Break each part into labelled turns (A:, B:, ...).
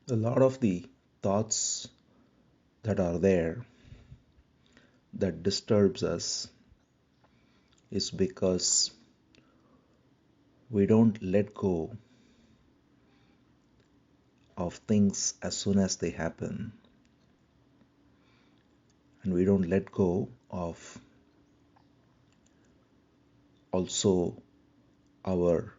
A: A lot of the thoughts that are there that disturbs us is because we don't let go of things as soon as they happen, and we don't let go of also our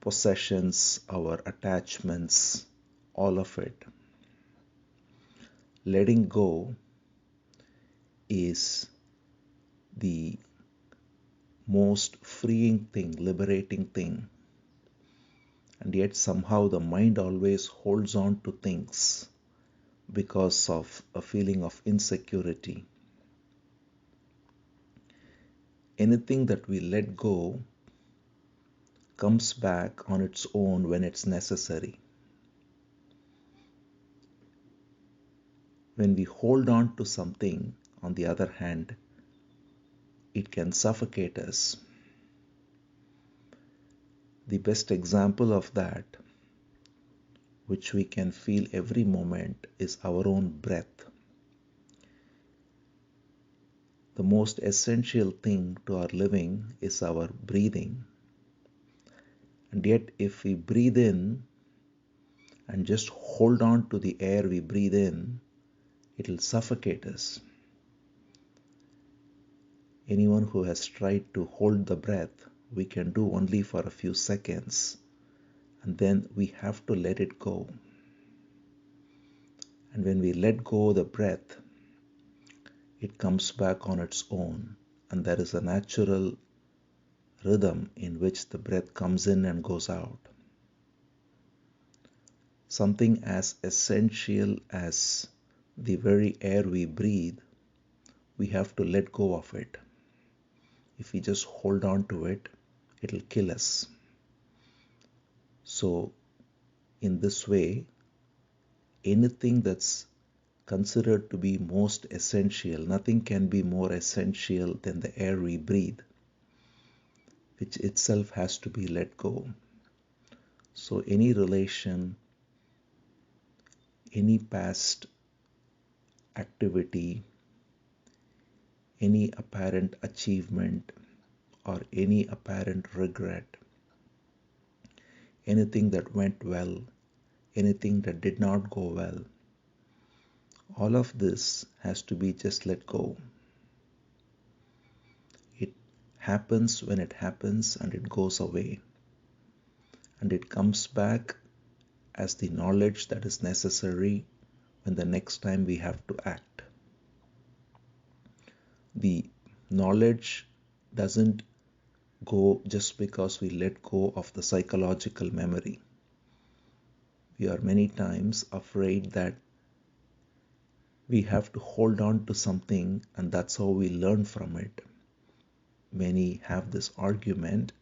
A: possessions, our attachments, all of it. Letting go is the most freeing thing, liberating thing, and yet somehow the mind always holds on to things because of a feeling of insecurity. Anything that we let go comes back on its own when it's necessary. When we hold on to something, on the other hand, it can suffocate us. The best example of that, which we can feel every moment, is our own breath. The most essential thing to our living is our breathing. And yet, if we breathe in and just hold on to the air we breathe in, it'll suffocate us. Anyone who has tried to hold the breath, we can do only for a few seconds, and then we have to let it go. And when we let go the breath, it comes back on its own, and there is a natural rhythm in which the breath comes in and goes out. Something as essential as the very air we breathe, we have to let go of it. If we just hold on to it, it'll kill us. So, in this way, anything that's considered to be most essential, nothing can be more essential than the air we breathe, which itself has to be let go. So, any relation, any past activity, any apparent achievement, or any apparent regret, anything that went well, anything that did not go well, all of this has to be just let go. It happens when it happens and it goes away. And it comes back as the knowledge that is necessary when the next time we have to act. The knowledge doesn't go just because we let go of the psychological memory. We are many times afraid that we have to hold on to something and that's how we learn from it. Many have this argument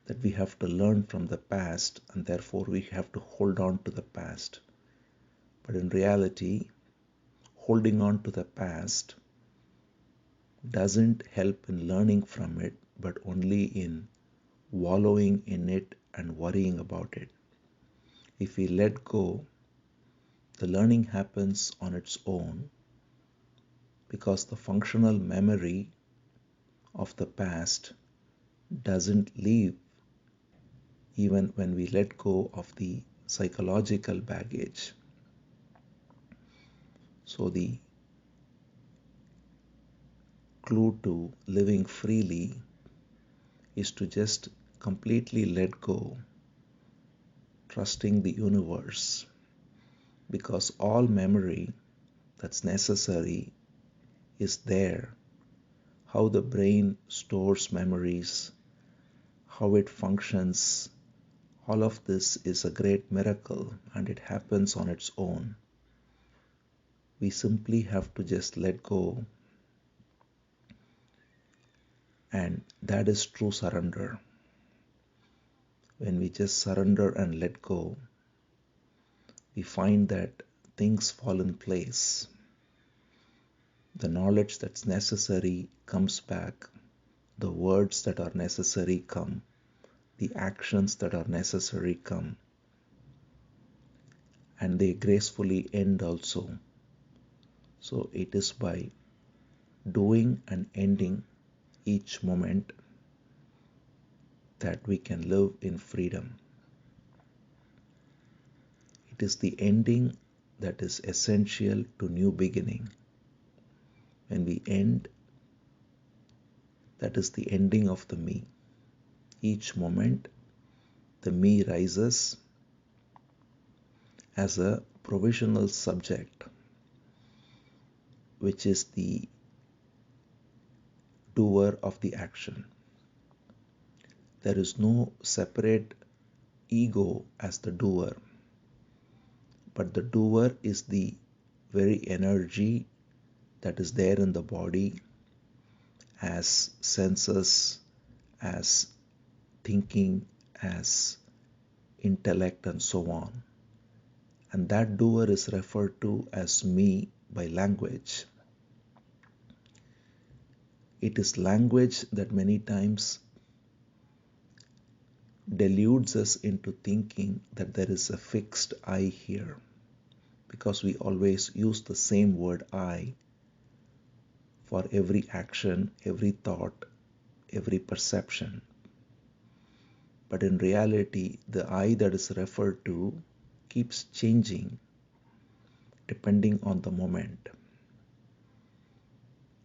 A: that we have to learn from the past and therefore we have to hold on to the past. But in reality, holding on to the past doesn't help in learning from it, but only in wallowing in it and worrying about it. If we let go, the learning happens on its own because the functional memory of the past doesn't leave even when we let go of the psychological baggage. So the clue to living freely is to just completely let go, trusting the universe, because all memory that's necessary is there. How the brain stores memories, how it functions, all of this is a great miracle and it happens on its own. We simply have to just let go, and that is true surrender. When we just surrender and let go, we find that things fall in place. The knowledge that's necessary comes back, the words that are necessary come, the actions that are necessary come. and they gracefully end also. So it is by doing and ending each moment that we can live in freedom. It is the ending that is essential to new beginning. When we end, that is the ending of the me. Each moment, the me rises as a provisional subject, which is the doer of the action. There is no separate ego as the doer, but the doer is the very energy that is there in the body as senses, as thinking, as intellect, and so on. And that doer is referred to as me by language. It is language that many times deludes us into thinking that there is a fixed I here, because we always use the same word I for every action, every thought, every perception. But in reality, the I that is referred to keeps changing depending on the moment.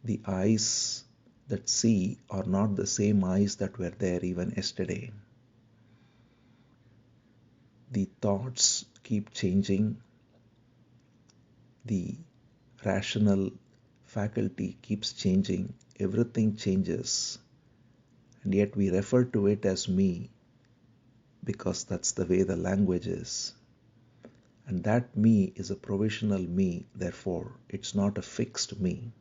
A: The eyes that see are not the same eyes that were there even yesterday. The thoughts keep changing. The rational faculty keeps changing. Everything changes. And yet we refer to it as me because that's the way the language is. And that me is a provisional me, therefore it's not a fixed me.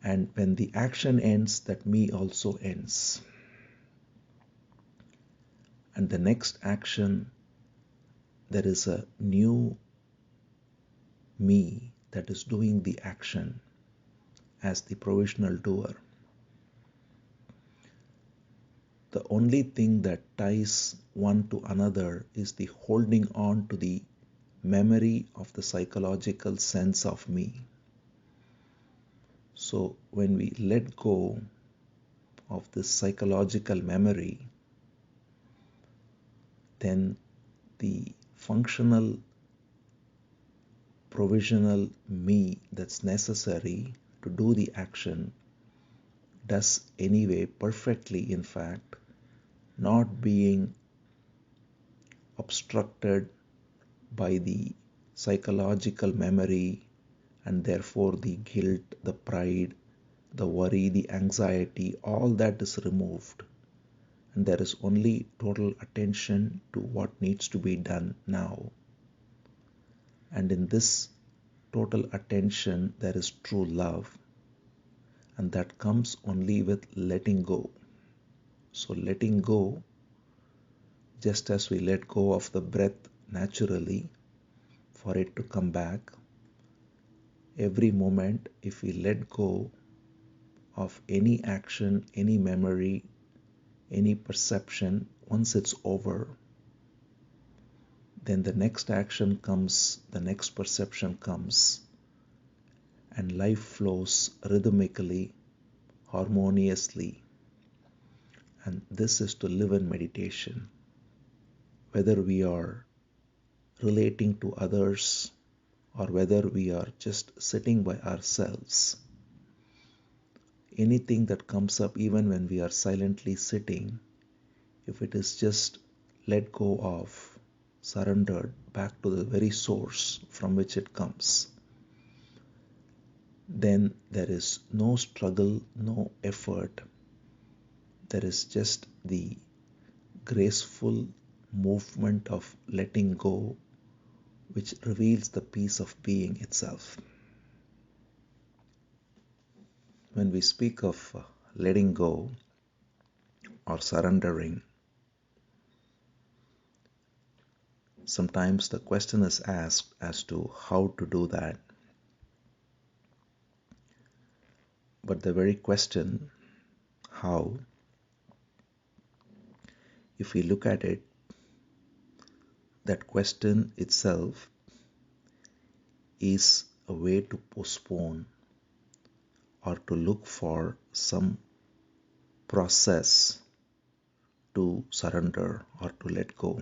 A: And when the action ends, that me also ends. And the next action, there is a new me that is doing the action as the provisional doer. The only thing that ties one to another is the holding on to the memory of the psychological sense of me. So when we let go of this psychological memory, then the functional provisional me that's necessary to do the action does anyway perfectly, in fact, not being obstructed by the psychological memory, and therefore the guilt, the pride, the worry, the anxiety, all that is removed. And there is only total attention to what needs to be done now. And in this total attention, there is true love. And that comes only with letting go. So letting go, just as we let go of the breath naturally for it to come back, every moment, if we let go of any action, any memory, any perception, once it's over, then the next action comes, the next perception comes, and life flows rhythmically, harmoniously. And this is to live in meditation. Whether we are relating to others or whether we are just sitting by ourselves, anything that comes up, even when we are silently sitting, if it is just let go of, surrendered back to the very source from which it comes, then there is no struggle, no effort. There is just the graceful movement of letting go, which reveals the peace of being itself. When we speak of letting go or surrendering, sometimes the question is asked as to how to do that. But the very question, how, if we look at it, that question itself is a way to postpone or to look for some process to surrender or to let go.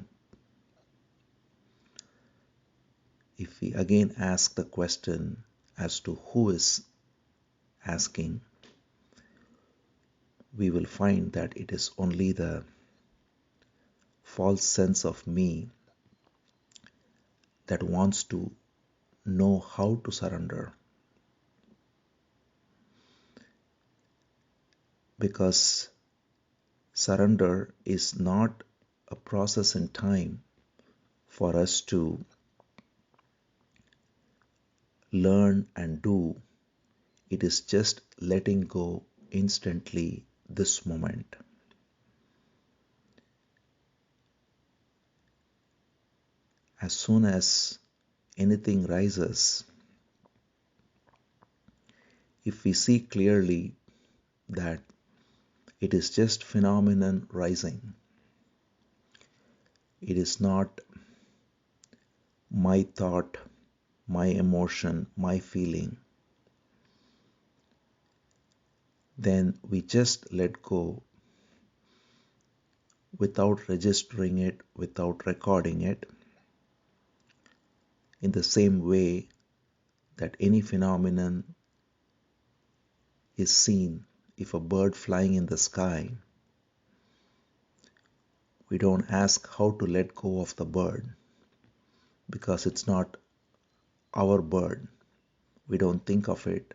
A: If we again ask the question as to who is asking, we will find that it is only the false sense of me that wants to know how to surrender. Because surrender is not a process in time for us to learn and do. It is just letting go instantly this moment. As soon as anything rises, if we see clearly that it is just phenomenon rising, it is not my thought, my emotion, my feeling, then we just let go without registering it, without recording it, in the same way that any phenomenon is seen. If a bird flying in the sky, we don't ask how to let go of the bird because it's not our bird. We don't think of it.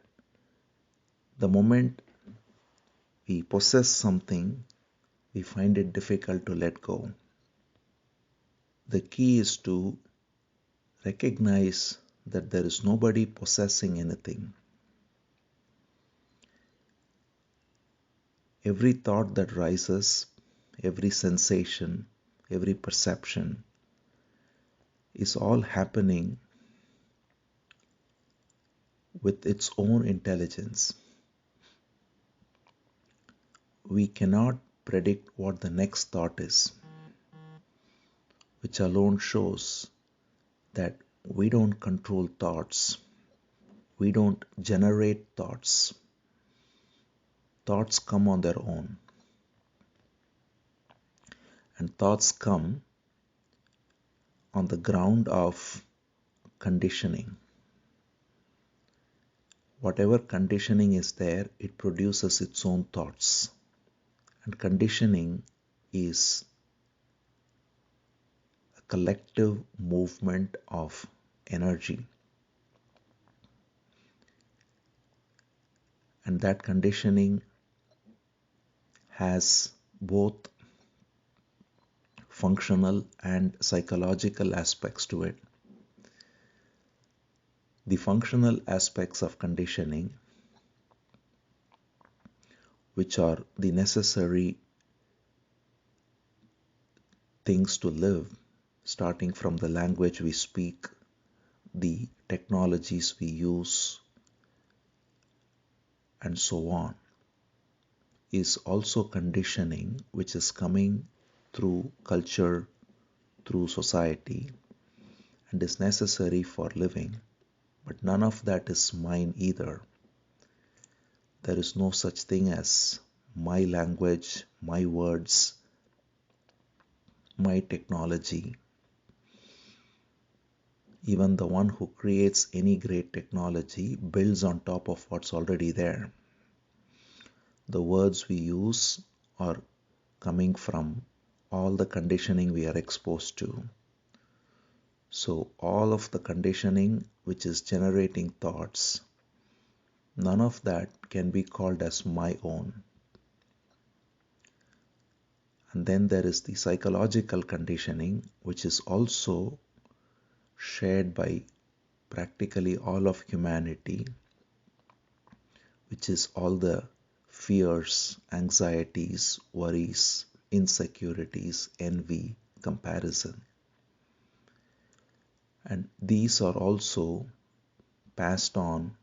A: The moment we possess something, we find it difficult to let go. The key is to recognize that there is nobody possessing anything. Every thought that rises, every sensation, every perception is all happening with its own intelligence. We cannot predict what the next thought is, which alone shows that we don't control thoughts. We don't generate thoughts. Thoughts come on their own. And thoughts come on the ground of conditioning. Whatever conditioning is there, it produces its own thoughts. And conditioning is a collective movement of energy. And that conditioning has both functional and psychological aspects to it. The functional aspects of conditioning, which are the necessary things to live, starting from the language we speak, the technologies we use, and so on, is also conditioning which is coming through culture, through society, and is necessary for living. But none of that is mine either. There is no such thing as my language, my words, my technology. Even the one who creates any great technology builds on top of what's already there. The words we use are coming from all the conditioning we are exposed to. So all of the conditioning which is generating thoughts, none of that can be called as my own. And then there is the psychological conditioning, which is also shared by practically all of humanity, which is all the fears, anxieties, worries, insecurities, envy, comparison. And these are also passed on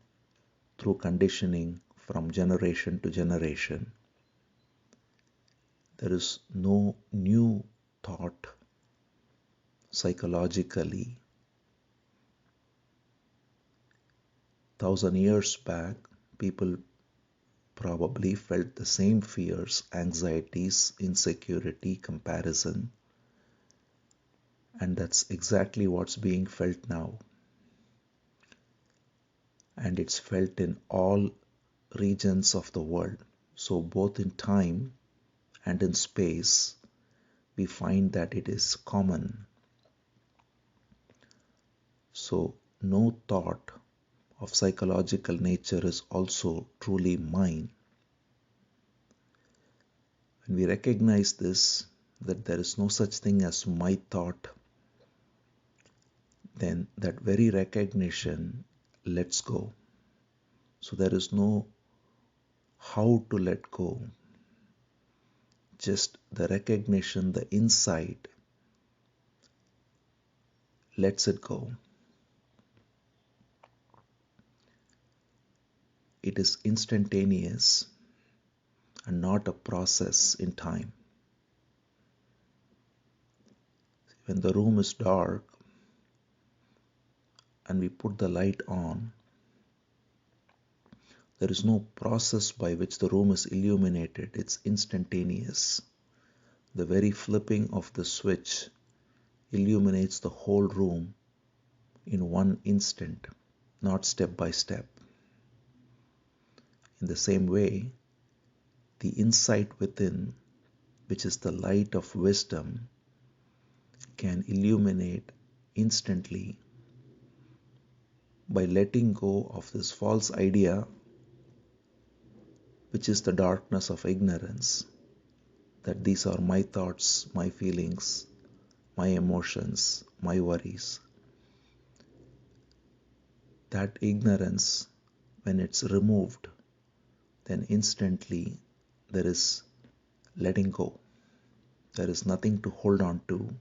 A: through conditioning from generation to generation. There is no new thought psychologically. 1,000 years back, people probably felt the same fears, anxieties, insecurity, comparison, and that's exactly what's being felt now. And it's felt in all regions of the world. So, both in time and in space, we find that it is common. So, no thought of psychological nature is also truly mine. When we recognize this, that there is no such thing as my thought, then that very recognition lets go. So there is no how to let go, just the recognition, the insight lets it go. It is instantaneous and not a process in time. When the room is dark and we put the light on, there is no process by which the room is illuminated. It's instantaneous. The very flipping of the switch illuminates the whole room in one instant, not step by step. In the same way, the insight within, which is the light of wisdom, can illuminate instantly by letting go of this false idea, which is the darkness of ignorance, that these are my thoughts, my feelings, my emotions, my worries. That ignorance, when it's removed, then instantly there is letting go. There is nothing to hold on to.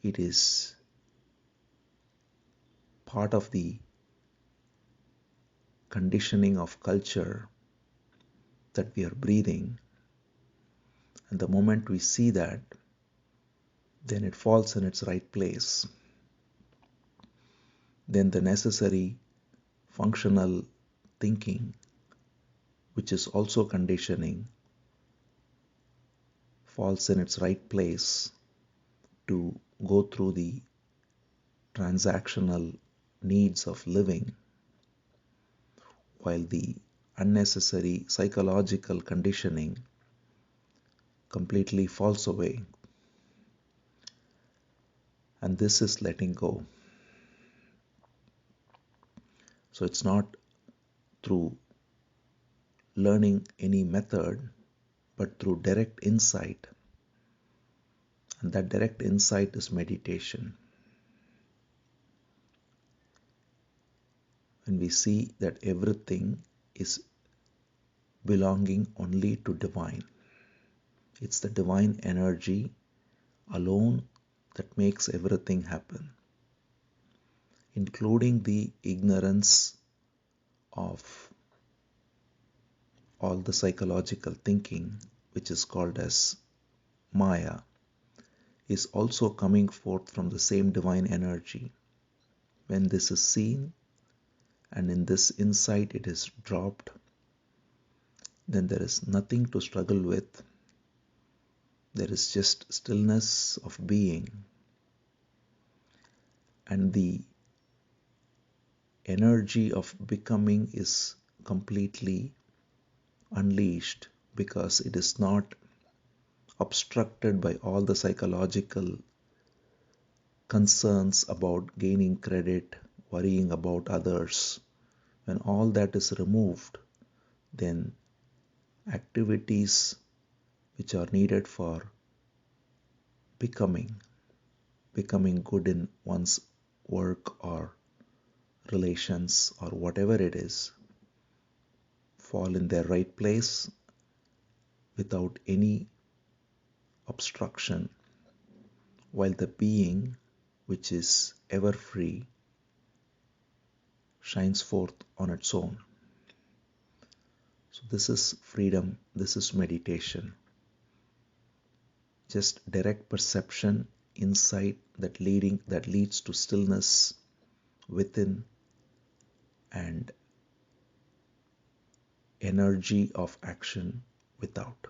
A: It is part of the conditioning of culture that we are breathing. And the moment we see that, then it falls in its right place. Then the necessary functional thinking, which is also conditioning, falls in its right place to go through the transactional needs of living, while the unnecessary psychological conditioning completely falls away. And this is letting go. So it's not through learning any method, but through direct insight. And that direct insight is meditation. When we see that everything is belonging only to divine, it's the divine energy alone that makes everything happen, including the ignorance of all the psychological thinking, which is called as Maya, is also coming forth from the same divine energy. When this is seen and in this insight it is dropped, then there is nothing to struggle with. There is just stillness of being. And the energy of becoming is completely unleashed because it is not obstructed by all the psychological concerns about gaining credit, worrying about others. When all that is removed, then activities which are needed for becoming good in one's work or relations or whatever it is, fall in their right place without any obstruction, while the being, which is ever free, shines forth on its own. So this is freedom, this is meditation. Just direct perception insight that leads to stillness within and energy of action without.